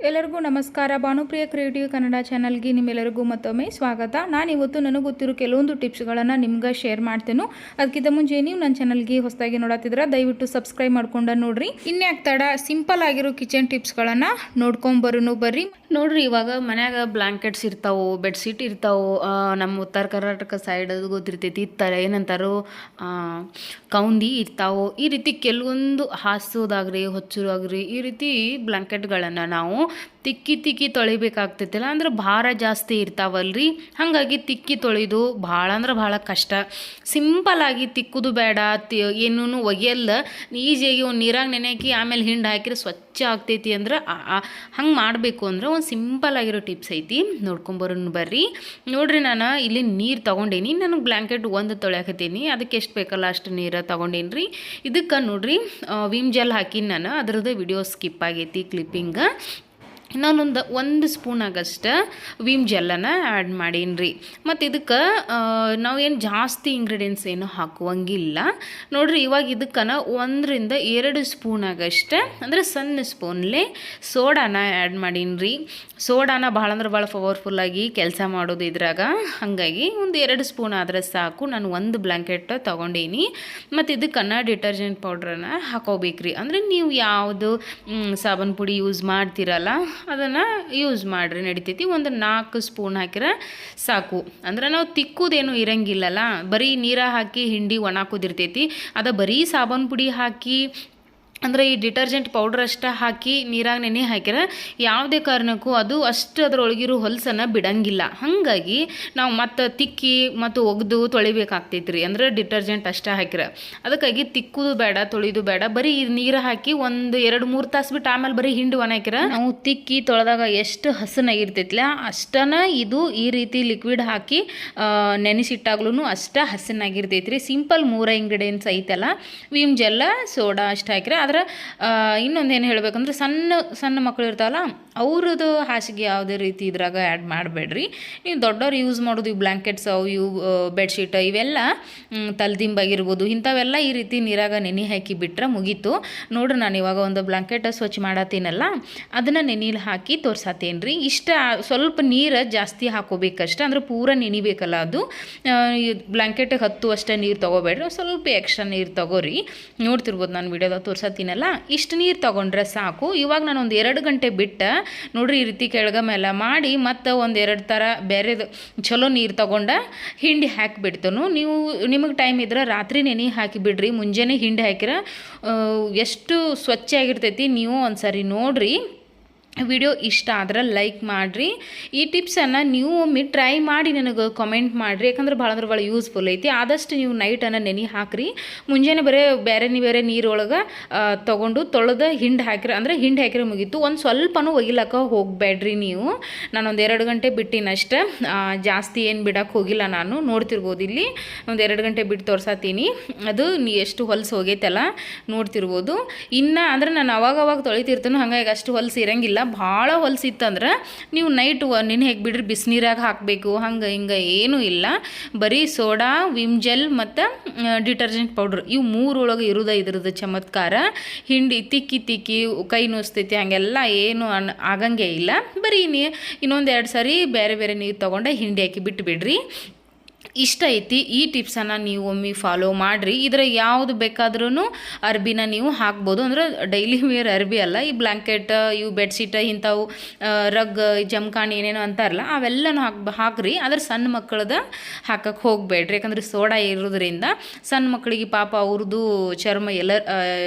ಎಲ್ಲರಿಗೂ ನಮಸ್ಕಾರ. ಭಾನುಪ್ರಿಯ ಕ್ರಿಯೇಟಿವ್ ಕನ್ನಡ ಚಾನಲ್ಗೆ ನಿಮ್ಮೆಲ್ಲರಿಗೂ ಮತ್ತೊಮ್ಮೆ ಸ್ವಾಗತ. ನಾನಿವತ್ತು ನನಗೆ ಗೊತ್ತಿರೋ ಕೆಲವೊಂದು ಟಿಪ್ಸ್ಗಳನ್ನು ನಿಮ್ಗೆ ಶೇರ್ ಮಾಡ್ತೇನೆ. ಅದಕ್ಕಿಂತ ಮುಂಚೆ ನೀವು ನನ್ನ ಚಾನಲ್ಗೆ ಹೊಸದಾಗಿ ನೋಡತ್ತಿದ್ರೆ ದಯವಿಟ್ಟು ಸಬ್ಸ್ಕ್ರೈಬ್ ಮಾಡ್ಕೊಂಡು ನೋಡ್ರಿ. ಇನ್ಯಾಕ್ ತಡ, ಸಿಂಪಲ್ ಆಗಿರೋ ಕಿಚನ್ ಟಿಪ್ಸ್ಗಳನ್ನು ನೋಡ್ಕೊಂಬರೋನು ಬರ್ರಿ. ನೋಡ್ರಿ, ಇವಾಗ ಮನ್ಯಾಗ ಬ್ಲಾಂಕೆಟ್ಸ್ ಇರ್ತಾವೆ, ಬೆಡ್ಶೀಟ್ ಇರ್ತಾವೆ. ನಮ್ಮ ಉತ್ತರ ಕರ್ನಾಟಕ ಸೈಡ್ ಅದು ಗೊತ್ತಿರ್ತೈತಿ, ಏನಂತಾರೋ ಕೌಂದಿ ಇರ್ತಾವೆ. ಈ ರೀತಿ ಕೆಲವೊಂದು ಹಾಸೋದಾಗ್ರಿ, ಹೊಚ್ಚೋದಾಗ್ರಿ, ಈ ರೀತಿ ಬ್ಲಾಂಕೆಟ್ಗಳನ್ನು ನಾವು ತಿಕ್ಕಿ ತೊಳಿಬೇಕಾಗ್ತೈತಿಲ್ಲ, ಅಂದ್ರೆ ಭಾರ ಜಾಸ್ತಿ ಇರ್ತಾವಲ್ರಿ. ಹಾಗಾಗಿ ತಿಕ್ಕಿ ತೊಳೆದು ಭಾಳ ಅಂದ್ರೆ ಭಾಳ ಕಷ್ಟ. ಸಿಂಪಲ್ಲಾಗಿ ತಿಕ್ಕುದು ಬೇಡ, ಏನೂ ಒಗೆಯಲ್ಲ, ಈಜಿಯಾಗಿ ಒಂದು ನೀರಾಗ ನೆನೆಹಾಕಿ ಆಮೇಲೆ ಹಿಂಡು ಹಾಕಿದ್ರೆ ಸ್ವಚ್ಛ ಆಗ್ತೈತಿ. ಅಂದ್ರೆ ಹಂಗೆ ಮಾಡಬೇಕು ಅಂದ್ರೆ ಒಂದು ಸಿಂಪಲ್ ಆಗಿರೋ ಟಿಪ್ಸ್ ಐತಿ, ನೋಡ್ಕೊಂಬರೋನು ಬರ್ರಿ. ನೋಡ್ರಿ, ನಾನು ಇಲ್ಲಿ ನೀರು ತೊಗೊಂಡೇನಿ. ನನಗೆ ಬ್ಲ್ಯಾಂಕೆಟ್ ಒಂದು ತೊಳ್ಯಾಕತ್ತೀನಿ, ಅದಕ್ಕೆ ಎಷ್ಟು ಬೇಕಲ್ಲ ಅಷ್ಟು ನೀರು ತೊಗೊಂಡೇನಿ ರೀ. ಇದಕ್ಕೆ ನೋಡ್ರಿ, ವಿಮ್ ಜೆಲ್ ಹಾಕಿನಿ ನಾನು, ಅದ್ರದ್ದು ವಿಡಿಯೋ ಸ್ಕಿಪ್ ಆಗೈತಿ ಕ್ಲಿಪ್ಪಿಂಗ್. ಒಂದು ಸ್ಪೂನ್ ಆಗಷ್ಟು ವಿಮ್ ಜೆಲ್ಲನ್ನು ಆ್ಯಡ್ ಮಾಡೀನಿ ರೀ. ಮತ್ತು ಇದಕ್ಕೆ ನಾವೇನು ಜಾಸ್ತಿ ಇಂಗ್ರೀಡಿಯೆಂಟ್ಸ್ ಏನು ಹಾಕುವಂಗಿಲ್ಲ. ನೋಡಿರಿ, ಇವಾಗ ಇದಕ್ಕೆ 1-2 ಸ್ಪೂನ್ ಆಗಷ್ಟು, ಅಂದರೆ ಸಣ್ಣ ಸ್ಪೂನ್ಲೆ ಸೋಡಾನ ಆ್ಯಡ್ ಮಾಡೀನಿ ರೀ. ಸೋಡಾನ ಭಾಳ ಅಂದ್ರೆ ಭಾಳ ಪವರ್ಫುಲ್ಲಾಗಿ ಕೆಲಸ ಮಾಡೋದು ಇದ್ರಾಗ. ಹಾಗಾಗಿ 1-2 ಸ್ಪೂನ್ ಆದರೆ ಸಾಕು. ನಾನು ಒಂದು ಬ್ಲ್ಯಾಂಕೆಟ್ ತೊಗೊಂಡೀನಿ. ಮತ್ತು ಇದಕ್ಕೆ ಡಿಟರ್ಜೆಂಟ್ ಪೌಡ್ರನ್ನ ಹಾಕೋಬೇಕ್ರಿ. ಅಂದರೆ ನೀವು ಯಾವುದು ಸಾಬೂನು ಪುಡಿ ಯೂಸ್ ಮಾಡ್ತೀರಲ್ಲ ಅದನ್ನು ಯೂಸ್ ಮಾಡಿರಿ, ನಡಿತೈತಿ. 4 ಸ್ಪೂನ್ ಹಾಕಿದ್ರೆ ಸಾಕು. ಅಂದ್ರೆ ನಾವು ತಿಕ್ಕುದೇನು ಇರಂಗಿಲ್ಲಲ್ಲ, ಬರೀ ನೀರ ಹಾಕಿ ಹಿಂಡಿ ಒಣ ಹಾಕೋದಿರ್ತೈತಿ. ಅದು ಬರೀ ಸಾಬೂನು ಪುಡಿ ಹಾಕಿ, ಅಂದರೆ ಈ ಡಿಟರ್ಜೆಂಟ್ ಪೌಡ್ರ್ ಅಷ್ಟೇ ಹಾಕಿ ನೀರಾಗ ನೆನೆ ಹಾಕಿದ್ರೆ ಯಾವುದೇ ಕಾರಣಕ್ಕೂ ಅದು ಅಷ್ಟು ಅದರೊಳಗಿರೋ ಹೊಲಸನ್ನು ಬಿಡಂಗಿಲ್ಲ. ಹಾಗಾಗಿ ನಾವು ಮತ್ತು ತಿಕ್ಕಿ ಮತ್ತು ಒಗೆದು ತೊಳಿಬೇಕಾಗ್ತೈತಿ ರೀ, ಅಂದರೆ ಡಿಟರ್ಜೆಂಟ್ ಅಷ್ಟೇ ಹಾಕಿರ. ಅದಕ್ಕಾಗಿ ತಿಕ್ಕುದು ಬೇಡ, ತೊಳೆದು ಬೇಡ, ಬರೀ ನೀರು ಹಾಕಿ 1-2-3 ತಾಸು ಬಿಟ್ಟು ಆಮೇಲೆ ಬರೀ ಹಿಂಡಿ ಒಣ ಹಾಕಿರ ನಾವು ತಿಕ್ಕಿ ತೊಳೆದಾಗ ಎಷ್ಟು ಹಸನಾಗಿರ್ತೈತಿಲ್ಲ ಅಷ್ಟನ ಇದು ಈ ರೀತಿ ಲಿಕ್ವಿಡ್ ಹಾಕಿ ನೆನೆಸಿಟ್ಟಾಗ್ಲೂ ಅಷ್ಟೇ ಹಸನಾಗಿರ್ತೈತಿ ರೀ. ಸಿಂಪಲ್ 3 ಇಂಗ್ರೀಡಿಯೆಂಟ್ಸ್ ಐತಲ್ಲ, ವಿಮ್ ಜೆಲ್ಲ, ಸೋಡಾ ಅಷ್ಟು ಹಾಕಿರ. ಇನ್ನೊಂದೇನು ಹೇಳಬೇಕಂದ್ರೆ, ಸಣ್ಣ ಮಕ್ಕಳು ಇರ್ತಾವಲ್ಲ ಅವ್ರದ್ದು ಹಾಸಿಗೆ ಯಾವುದೇ ರೀತಿ ಇದ್ರಾಗ ಆ್ಯಡ್ ಮಾಡಬೇಡ್ರಿ. ನೀವು ದೊಡ್ಡವ್ರು ಯೂಸ್ ಮಾಡೋದು ಈ ಬ್ಲ್ಯಾಂಕೆಟ್ಸ್, ಇವು ಬೆಡ್ಶೀಟ್, ಇವೆಲ್ಲ ತಲೆದಿಂಬಾಗಿರ್ಬೋದು, ಇಂಥವೆಲ್ಲ ಈ ರೀತಿ ನೀರಾಗ ನೆನೆ ಹಾಕಿ ಬಿಟ್ರೆ ಮುಗೀತು. ನೋಡ್ರಿ, ನಾನು ಇವಾಗ ಒಂದು ಬ್ಲ್ಯಾಂಕೆಟ್ ಸ್ವಚ್ಛ ಮಾಡತ್ತೀನಲ್ಲ ಅದನ್ನು ನೆನೆಲಿ ಹಾಕಿ ತೋರ್ಸತ್ತೇನೆ ರೀ. ಸ್ವಲ್ಪ ನೀರು ಜಾಸ್ತಿ ಹಾಕೋಬೇಕಷ್ಟೆ, ಅಂದ್ರೆ ಪೂರ ನೆನಿಬೇಕಲ್ಲ ಅದು. ಬ್ಲ್ಯಾಂಕೆಟಿಗೆ ಹತ್ತುವಷ್ಟೇ ನೀರು ತೊಗೋಬೇಡ್ರಿ, ಸ್ವಲ್ಪ ಎಕ್ಸ್ಟ್ರಾ ನೀರು ತೊಗೋರಿ. ನೋಡ್ತಿರ್ಬೋದು, ನಾನು ವಿಡಿಯೋದಾಗ ತೋರ್ಸತ್ತೀನಲ್ಲ, ಇಷ್ಟು ನೀರು ತೊಗೊಂಡ್ರೆ ಸಾಕು. ಇವಾಗ ನಾನು 2 ಗಂಟೆ ಬಿಟ್ಟು ನೋಡ್ರಿ ಈ ರೀತಿ ಕೆಳಗ ಮೇಲೆ ಮಾಡಿ ಮತ್ತು 1-2 ಥರ ಬೇರೆದು ಚಲೋ ನೀರು ತೊಗೊಂಡು ಹಿಂಡಿ ಹಾಕಿಬಿಡ್ತೇನು. ನಿಮಗೆ ಟೈಮ್ ಇದ್ರೆ ರಾತ್ರಿ ನೆನೆ ಹಾಕಿಬಿಡ್ರಿ, ಮುಂಜಾನೆ ಹಿಂಡಿ ಹಾಕಿರ ಎಷ್ಟು ಸ್ವಚ್ಛ ಆಗಿರ್ತೈತಿ. ನೀವು ಒಂದು ಸಾರಿ ನೋಡಿರಿ. ವಿಡಿಯೋ ಇಷ್ಟ ಆದ್ರೆ ಲೈಕ್ ಮಾಡಿರಿ. ಈ ಟಿಪ್ಸನ್ನು ನೀವು ಒಮ್ಮೆ ಟ್ರೈ ಮಾಡಿ ನನಗೆ ಕಮೆಂಟ್ ಮಾಡಿರಿ, ಯಾಕಂದ್ರೆ ಭಾಳ ಅಂದ್ರೆ ಭಾಳ ಯೂಸ್ಫುಲ್ ಐತಿ. ಆದಷ್ಟು ನೀವು ನೈಟನ್ನು ನೆನೆ ಹಾಕಿರಿ, ಮುಂಜಾನೆ ಬೇರೆ ನೀರೊಳಗೆ ತೊಗೊಂಡು ತೊಳೆದು ಹಿಂಡಿ ಹಾಕಿರಿ. ಅಂದರೆ ಹಿಂಡಿ ಹಾಕಿರಿ ಮುಗೀತು. ಒಂದು ಸ್ವಲ್ಪನೂ ಒಗಿಲಕ್ಕ ಹೋಗಬೇಡ್ರಿ ನೀವು. ನಾನು 2 ಗಂಟೆ ಬಿಟ್ಟಿನಷ್ಟೇ, ಜಾಸ್ತಿ ಏನು ಬಿಡೋಕ್ಕೆ ಹೋಗಿಲ್ಲ. ನಾನು ನೋಡ್ತಿರ್ಬೋದು, ಇಲ್ಲಿ 2 ಗಂಟೆ ಬಿಟ್ಟು ತೋರ್ಸತ್ತೀನಿ. ಅದು ಎಷ್ಟು ಹೊಲಸು ಹೋಗೈತಲ್ಲ ನೋಡ್ತಿರ್ಬೋದು. ಇನ್ನು ಅಂದರೆ ನಾನು ಅವಾಗ ತೊಳಿತಿರ್ತಾನೋ, ಹಾಗಾಗಿ ಅಷ್ಟು ಹೊಲಸು ಇರಂಗಿಲ್ಲ. ಭಾಳ ಹೊಲಸಿತ್ತಂದ್ರೆ ನೀವು ನೈಟ್ ನೆನೆ ಹಾಕಿಬಿಡ್ರಿ, ಬಿಸಿನೀರಾಗ ಹಾಕಬೇಕು, ಹಂಗೆ ಹಿಂಗೆ ಏನೂ ಇಲ್ಲ. ಬರೀ ಸೋಡಾ, ವಿಮ್ ಜೆಲ್ ಮತ್ತು ಡಿಟರ್ಜೆಂಟ್ ಪೌಡ್ರ್, ಇವು 3 ಒಳಗೆ ಇದ್ರದ್ದು ಚಮತ್ಕಾರ. ಹಿಂಡಿ ತಿಕ್ಕಿ ಕೈ ನುಸ್ತೈತಿ, ಹಾಗೆಲ್ಲ ಏನು ಆಗಂಗೆ ಇಲ್ಲ. ಬರೀ ಇನ್ನೊಂದು 2 ಸಾರಿ ಬೇರೆ ನೀರು ತೊಗೊಂಡು ಹಿಂಡಿ ಹಾಕಿ ಬಿಟ್ಟುಬಿಡ್ರಿ. ಇಷ್ಟ ಐತಿ. ಈ ಟಿಪ್ಸನ್ನು ನೀವು ಒಮ್ಮೆ ಫಾಲೋ ಮಾಡಿರಿ. ಇದ್ರಾಗ ಯಾವುದು ಬೇಕಾದ್ರೂ ಅರ್ಬಿನ ನೀವು ಹಾಕ್ಬೋದು, ಅಂದ್ರೆ ಡೈಲಿ ವೇರ್ ಅರ್ಬಿ ಅಲ್ಲ, ಈ ಬ್ಲ್ಯಾಂಕೆಟ್, ಇವು ಬೆಡ್ಶೀಟ್, ಇಂಥವು ರಗ್, ಜಮ್ಖಾಣಿ ಏನೇನೋ ಅಂತಾರಲ್ಲ ಅವೆಲ್ಲನೂ ಹಾಕ್ರಿ. ಆದ್ರೆ ಸಣ್ಣ ಮಕ್ಕಳದ ಹಾಕಕ್ಕೆ ಹೋಗಬೇಡ್ರಿ, ಯಾಕಂದ್ರೆ ಸೋಡಾ ಇರೋದ್ರಿಂದ ಸಣ್ಣ ಮಕ್ಕಳಿಗೆ ಪಾಪ ಅವ್ರದ್ದು ಚರ್ಮ ಎಲ್ಲ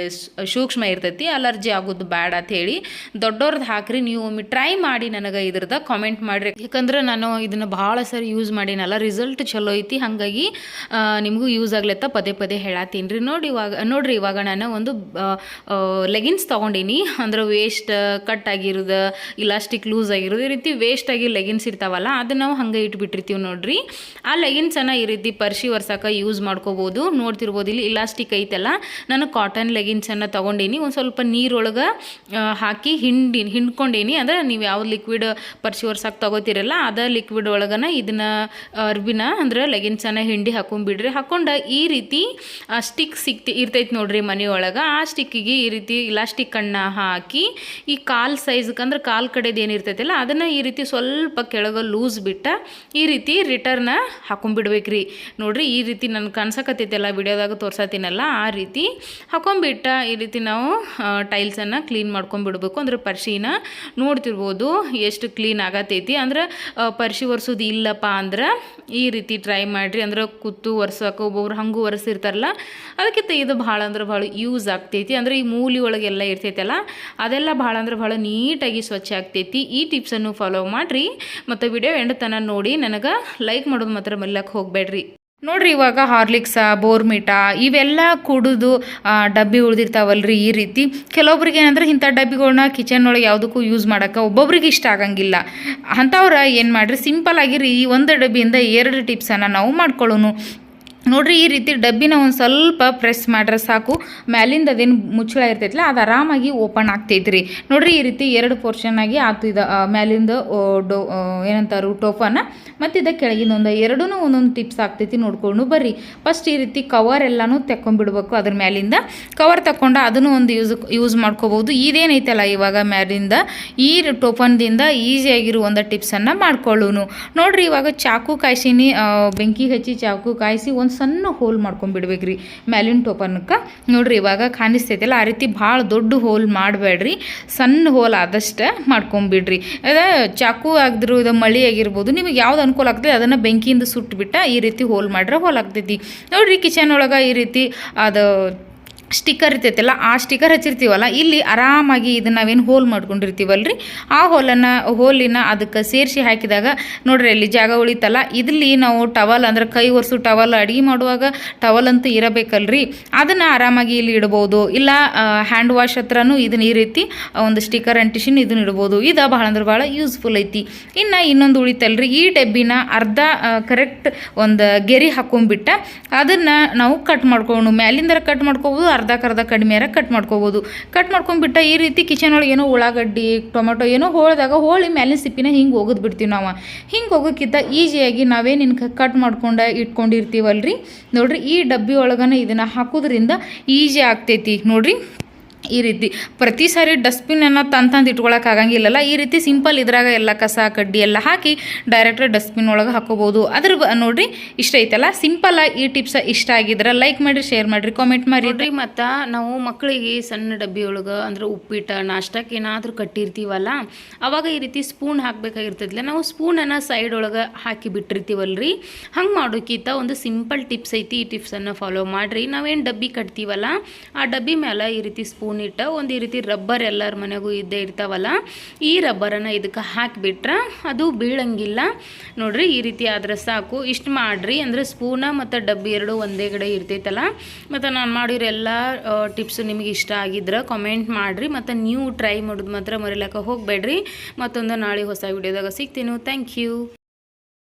ಸೂಕ್ಷ್ಮ ಇರ್ತೈತಿ, ಅಲರ್ಜಿ ಆಗೋದು ಬೇಡ ಅಂಥೇಳಿ ದೊಡ್ಡವ್ರದ್ದು ಹಾಕ್ರಿ. ನೀವು ಒಮ್ಮೆ ಟ್ರೈ ಮಾಡಿ ನನಗೆ ಇದ್ರದ್ದು ಕಾಮೆಂಟ್ ಮಾಡಿರಿ, ಯಾಕಂದ್ರೆ ನಾನು ಇದನ್ನು ಭಾಳ ಸರಿ ಯೂಸ್ ಮಾಡೀನಲ್ಲ, ರಿಸಲ್ಟ್ ಚಲೋ ಐತಿ. ಹಾಗಾಗಿ ನಿಮಗೂ ಯೂಸ್ ಆಗ್ಲತ್ತ ಪದೇ ಹೇಳತ್ತೀನಿ ರೀ. ನೋಡ್ರಿ ಇವಾಗ ನಾನು ಒಂದು ಲೆಗಿನ್ಸ್ ತೊಗೊಂಡೀನಿ, ಅಂದ್ರೆ ವೇಸ್ಟ್ ಕಟ್ ಆಗಿರೋದು, ಇಲಾಸ್ಟಿಕ್ ಲೂಸ್ ಆಗಿರೋದು, ಈ ರೀತಿ ವೇಸ್ಟ್ ಆಗಿ ಲೆಗಿನ್ಸ್ ಇರ್ತಾವಲ್ಲ ಅದನ್ನ ನಾವು ಹಂಗೆ ಇಟ್ಬಿಟ್ಟಿರ್ತೀವಿ. ನೋಡ್ರಿ, ಆ ಲೆಗಿನ್ಸನ್ನು ಈ ರೀತಿ ಪರ್ಶಿ ಒರ್ಸಕ್ಕೆ ಯೂಸ್ ಮಾಡ್ಕೋಬೋದು. ನೋಡ್ತಿರ್ಬೋದು, ಇಲ್ಲಿ ಇಲಾಸ್ಟಿಕ್ ಐತಲ್ಲ, ನಾನು ಕಾಟನ್ ಲೆಗಿನ್ಸನ್ನು ತೊಗೊಂಡೀನಿ. ಒಂದು ಸ್ವಲ್ಪ ನೀರೊಳಗೆ ಹಾಕಿ ಹಿಂಡ್ಕೊಂಡೀನಿ. ಅಂದರೆ ನೀವು ಯಾವ ಲಿಕ್ವಿಡ್ ಪರ್ಶಿ ಒರ್ಸಕ್ಕೆ ತೊಗೋತೀರಲ್ಲ ಅದ ಲಿಕ್ವಿಡ್ ಒಳಗನ ಇದನ್ನು ಅರ್ಬಿನ ಅಂದ್ರೆ ಲೆಗಿನ್ಸನ್ನು ಹಿಂಡಿ ಹಾಕೊಂಡ್ಬಿಡ್ರಿ. ಹಾಕೊಂಡು ಈ ರೀತಿ ಸ್ಟಿಕ್ ಇರ್ತೈತೆ ನೋಡ್ರಿ ಮನೆಯೊಳಗೆ, ಆ ಸ್ಟಿಕ್ಕಿಗೆ ಈ ರೀತಿ ಇಲಾಸ್ಟಿಕ್ ಕಣ್ಣ ಹಾಕಿ ಈ ಕಾಲು ಸೈಜ್ಗೆ ಅಂದ್ರೆ ಕಾಲು ಕಡೆದು ಏನಿರ್ತೈತಲ್ಲ ಅದನ್ನು ಈ ರೀತಿ ಸ್ವಲ್ಪ ಕೆಳಗೆ ಲೂಸ್ ಬಿಟ್ಟ ಈ ರೀತಿ ರಿಟರ್ನ ಹಾಕೊಂಡ್ಬಿಡ್ಬೇಕ್ರಿ. ನೋಡ್ರಿ ಈ ರೀತಿ ನನಗೆ ಕಾಣಿಸಕತ್ತೈತಲ್ಲ ವಿಡಿಯೋದಾಗ ತೋರ್ಸತ್ತೀನಲ್ಲ ಆ ರೀತಿ ಹಾಕೊಂಡ್ಬಿಟ್ಟ ಈ ರೀತಿ ನಾವು ಟೈಲ್ಸನ್ನು ಕ್ಲೀನ್ ಮಾಡ್ಕೊಂಡ್ಬಿಡ್ಬೇಕು. ಅಂದ್ರೆ ಪರ್ಶಿನ ನೋಡ್ತಿರ್ಬೋದು ಎಷ್ಟು ಕ್ಲೀನ್ ಆಗತೈತಿ. ಅಂದ್ರೆ ಪರ್ಶಿ ಒರೆಸೋದು ಇಲ್ಲಪ್ಪ ಅಂದ್ರೆ ಈ ರೀತಿ ಟ್ರೈ ಮಾಡಿರಿ. ಅಂದ್ರೆ ಕೂತು ಒರೆಸೋಕೆ ಒಬ್ಬೊಬ್ರು ಹಂಗೂ ಒರೆಸಿರ್ತಾರಲ್ಲ, ಅದಕ್ಕಿಂತ ಇದು ಭಾಳ ಅಂದ್ರೆ ಭಾಳ ಯೂಸ್ ಆಗ್ತೈತಿ. ಅಂದರೆ ಈ ಮೂಲಿ ಒಳಗೆಲ್ಲ ಇರ್ತೈತಲ್ಲ ಅದೆಲ್ಲ ಭಾಳ ಅಂದ್ರೆ ಭಾಳ ನೀಟಾಗಿ ಸ್ವಚ್ಛ ಆಗ್ತೈತಿ. ಈ ಟಿಪ್ಸನ್ನು ಫಾಲೋ ಮಾಡಿರಿ ಮತ್ತು ವಿಡಿಯೋ ಎಂಡ್ ತನಕ ನೋಡಿ. ನನಗೆ ಲೈಕ್ ಮಾಡೋದು ಮಾತ್ರ ಮಲ್ಲಕ್ಕೆ ಹೋಗಬೇಡ್ರಿ. ನೋಡ್ರಿ ಇವಾಗ ಹಾರ್ಲಿಕ್ಸ, ಬೋರ್ಮಿಟಾ ಇವೆಲ್ಲ ಕುಡಿದು ಡಬ್ಬಿ ಉಳಿದಿರ್ತಾವಲ್ರಿ ಈ ರೀತಿ. ಕೆಲವೊಬ್ರಿಗೆ ಏನಂದ್ರೆ ಇಂಥ ಡಬ್ಬಿಗಳನ್ನ ಕಿಚನ್ ಒಳಗೆ ಯಾವುದಕ್ಕೂ ಯೂಸ್ ಮಾಡೋಕೆ ಒಬ್ಬೊಬ್ರಿಗೆ ಇಷ್ಟ ಆಗಂಗಿಲ್ಲ. ಅಂಥವ್ರು ಏನು ಮಾಡಿರಿ, ಸಿಂಪಲ್ ಆಗಿರಿ ಈ ಒಂದು ಡಬ್ಬಿಯಿಂದ 2 ಟಿಪ್ಸನ್ನು ನಾವು ಮಾಡ್ಕೊಳ್ಳೋನು. ನೋಡ್ರಿ ಈ ರೀತಿ ಡಬ್ಬಿನ ಒಂದು ಸ್ವಲ್ಪ ಪ್ರೆಸ್ ಮಾಡ್ರೆ ಸಾಕು, ಮ್ಯಾಲಿಂದ ಅದೇನು ಮುಚ್ಚಳ ಇರ್ತೈತಲ್ಲ ಅದು ಆರಾಮಾಗಿ ಓಪನ್ ಆಗ್ತೈತ್ರಿ. ನೋಡ್ರಿ ಈ ರೀತಿ 2 ಪೋರ್ಷನ್ ಆಗಿ ಆತು. ಇದು ಮ್ಯಾಲಿಂದ ಏನಂತಾರು ಟೋಪನ ಮತ್ತು ಇದು ಕೆಳಗಿನ ಒಂದೊಂದು ಟಿಪ್ಸ್ ಆಗ್ತೈತಿ ನೋಡ್ಕೊಂಡು ಬರ್ರಿ. ಫಸ್ಟ್ ಈ ರೀತಿ ಕವರ್ ಎಲ್ಲನೂ ತೆಕ್ಕೊಂಡ್ಬಿಡ್ಬೇಕು. ಅದ್ರ ಮ್ಯಾಲಿಂದ ಕವರ್ ತಗೊಂಡು ಅದನ್ನು ಒಂದು ಯೂಸ್ ಮಾಡ್ಕೋಬೋದು. ಇದೇನೈತಲ್ಲ ಇವಾಗ ಮ್ಯಾಲಿಂದ ಈ ಟೋಪನ್ದಿಂದ ಈಸಿಯಾಗಿರೋ ಒಂದು ಟಿಪ್ಸನ್ನು ಮಾಡ್ಕೊಳ್ಳೋನು. ನೋಡ್ರಿ ಇವಾಗ ಚಾಕು ಕಾಯಿಸಿನಿ, ಬೆಂಕಿ ಹಚ್ಚಿ ಚಾಕು ಕಾಯಿಸಿ ಒಂದು ಸಣ್ಣ ಹೋಲ್ ಮಾಡ್ಕೊಂಡ್ಬಿಡ್ಬೇಕ್ರಿ ಮ್ಯಾಲಿನ ಟೋಪನ್ಕ್ಕೆ. ನೋಡ್ರಿ ಇವಾಗ ಕಾಣಿಸ್ತೈತಲ್ಲ ಆ ರೀತಿ ಭಾಳ ದೊಡ್ಡ ಹೋಲ್ ಮಾಡಬೇಡ್ರಿ, ಸಣ್ಣ ಹೋಲ್ ಆದಷ್ಟು ಮಾಡ್ಕೊಂಬಿಡ್ರಿ. ಅದ ಚಾಕು ಆಗಿದ್ರು ಇದು ಮಳಿ ಆಗಿರ್ಬೋದು, ನಿಮಗೆ ಯಾವ್ದು ಅನುಕೂಲ ಆಗ್ತದೆ ಅದನ್ನು ಬೆಂಕಿಯಿಂದ ಸುಟ್ಟುಬಿಟ್ಟ ಈ ರೀತಿ ಹೋಲ್ ಮಾಡ್ರೆ ಹೋಲ್ ಆಗ್ತೈತಿ. ನೋಡ್ರಿ ಕಿಚನ್ ಒಳಗೆ ಈ ರೀತಿ ಅದು ಸ್ಟಿಕ್ಕರ್ ಇರ್ತೈತಲ್ಲ ಆ ಸ್ಟಿಕ್ಕರ್ ಹಚ್ಚಿರ್ತೀವಲ್ಲ ಇಲ್ಲಿ ಆರಾಮಾಗಿ ಇದನ್ನು ನಾವೇನು ಹೋಲ್ ಮಾಡ್ಕೊಂಡಿರ್ತೀವಲ್ರಿ ಆ ಹೋಲಿನ ಅದಕ್ಕೆ ಸೇರಿಸಿ ಹಾಕಿದಾಗ ನೋಡ್ರಿ ಅಲ್ಲಿ ಜಾಗ ಉಳಿತಲ್ಲ, ಇಲ್ಲಿ ನಾವು ಟವಲ್ ಅಂದ್ರೆ ಕೈ ಒರೆಸು ಟವಲ್ ಅಡುಗೆ ಮಾಡುವಾಗ ಟವಲ್ ಅಂತೂ ಇರಬೇಕಲ್ರಿ, ಅದನ್ನು ಆರಾಮಾಗಿ ಇಲ್ಲಿ ಇಡ್ಬೋದು. ಇಲ್ಲ ಹ್ಯಾಂಡ್ ವಾಶ್ ಹತ್ರನೂ ಇದನ್ನ ಈ ರೀತಿ ಒಂದು ಸ್ಟಿಕ್ಕರ್ ಅಂಟಿಸಿನ ಇದನ್ನ ಇಡ್ಬೋದು. ಇದು ಭಾಳ ಅಂದ್ರೆ ಭಾಳ ಯೂಸ್ಫುಲ್ ಐತಿ. ಇನ್ನು ಇನ್ನೊಂದು ಉಳಿತಲ್ರಿ, ಈ ಡಬ್ಬಿನ ಅರ್ಧ ಕರೆಕ್ಟ್ ಒಂದು ಗೆರಿ ಹಾಕೊಂಡ್ಬಿಟ್ಟ ಅದನ್ನು ನಾವು ಕಟ್ ಮಾಡ್ಕೊಂಡು ಮ್ಯಾಲಿಂದ ಕಟ್ ಮಾಡ್ಕೋಬೋದು, ಅರ್ಧ ಕಡಿಮೆಯಾರ ಕಟ್ ಮಾಡ್ಕೋಬೋದು. ಕಟ್ ಮಾಡ್ಕೊಂಡ್ಬಿಟ್ಟ ಈ ರೀತಿ ಕಿಚನ್ ಒಳಗೆ ಏನೋ ಉಳ್ಳಾಗಡ್ಡಿ ಟೊಮೆಟೊ ಏನೋ ಹೋಳಿ ಮ್ಯಾಲಿನ ಸಿಪ್ಪಿನ ಹಿಂಗೆ ಒಗದು ಬಿಡ್ತೀವಿ ನಾವು. ಹಿಂಗೆ ಹೋಗೋಕ್ಕಿಂತ ಈಸಿಯಾಗಿ ನಾವೇನು ಕಟ್ ಮಾಡ್ಕೊಂಡು ಇಟ್ಕೊಂಡಿರ್ತೀವಲ್ರಿ, ನೋಡ್ರಿ ಈ ಡಬ್ಬಿ ಒಳಗನ ಇದನ್ನು ಹಾಕೋದ್ರಿಂದ ಈಸಿ ಆಗ್ತೈತಿ. ನೋಡ್ರಿ ಈ ರೀತಿ ಪ್ರತಿ ಸಾರಿ ಡಸ್ಟ್ಬಿನನ್ನು ತಂದು ಇಟ್ಕೊಳಕ್ಕಾಗಂಗಿಲ್ಲಲ್ಲ, ಈ ರೀತಿ ಸಿಂಪಲ್ ಇದ್ರಾಗ ಎಲ್ಲ ಕಸ ಕಡ್ಡಿ ಎಲ್ಲ ಹಾಕಿ ಡೈರೆಕ್ಟ್ ಡಸ್ಟ್ಬಿನ್ ಒಳಗೆ ಹಾಕೋಬೋದು. ನೋಡ್ರಿ ಇಷ್ಟ ಐತಲ್ಲ ಸಿಂಪಲ್ ಈ ಟಿಪ್ಸ್ ಇಷ್ಟ ಆಗಿದ್ರೆ ಲೈಕ್ ಮಾಡಿರಿ, ಶೇರ್ ಮಾಡಿರಿ, ಕಾಮೆಂಟ್ ಮಾಡಿರಿ. ಮತ್ತು ನಾವು ಮಕ್ಕಳಿಗೆ ಸಣ್ಣ ಡಬ್ಬಿ ಒಳಗೆ ಅಂದ್ರೆ ಉಪ್ಪಿಟ್ಟು ನಾಷ್ಟಕ್ಕೆ ಏನಾದರೂ ಕಟ್ಟಿರ್ತೀವಲ್ಲ ಅವಾಗ ಈ ರೀತಿ ಸ್ಪೂನ್ ಹಾಕಬೇಕಾಗಿರ್ತೈತಿಲ್ಲ, ನಾವು ಸ್ಪೂನನ್ನು ಸೈಡ್ ಒಳಗೆ ಹಾಕಿ ಬಿಟ್ಟಿರ್ತೀವಲ್ರಿ. ಹಂಗೆ ಮಾಡೋಕ್ಕಿಂತ ಒಂದು ಸಿಂಪಲ್ ಟಿಪ್ಸ್ ಐತಿ, ಈ ಟಿಪ್ಸನ್ನು ಫಾಲೋ ಮಾಡಿರಿ. ನಾವೇನು ಡಬ್ಬಿ ಕಟ್ತೀವಲ್ಲ ಆ ಡಬ್ಬಿ ಮೇಲೆ ಈ ರೀತಿ ಸ್ಪೂನ್ ಇಟ್ಟ ಒಂದು ಈ ರೀತಿ ರಬ್ಬರ್ ಎಲ್ಲರ ಮನೆಗೂ ಇದ್ದೇ ಇರ್ತಾವಲ್ಲ, ಈ ರಬ್ಬರನ್ನು ಇದಕ್ಕೆ ಹಾಕಿಬಿಟ್ರೆ ಅದು ಬೀಳಂಗಿಲ್ಲ. ನೋಡ್ರಿ ಈ ರೀತಿ ಆದ್ರೆ ಸಾಕು. ಇಷ್ಟು ಮಾಡಿರಿ ಅಂದರೆ ಸ್ಪೂನ ಮತ್ತು ಡಬ್ಬಿ ಎರಡು ಒಂದೇ ಕಡೆ ಇರ್ತೈತಲ್ಲ. ಮತ್ತು ನಾನು ಮಾಡಿರೋ ಎಲ್ಲ ಟಿಪ್ಸು ನಿಮಗೆ ಇಷ್ಟ ಆಗಿದ್ರೆ ಕಾಮೆಂಟ್ ಮಾಡಿರಿ, ಮತ್ತು ನೀವು ಟ್ರೈ ಮಾಡೋದು ಮಾತ್ರ ಮರಿಲಕ್ಕ ಹೋಗಬೇಡ್ರಿ. ಮತ್ತೊಂದು ನಾಳೆ ಹೊಸ ವಿಡಿಯೋದಾಗ ಸಿಗ್ತೀನಿ. Thank you.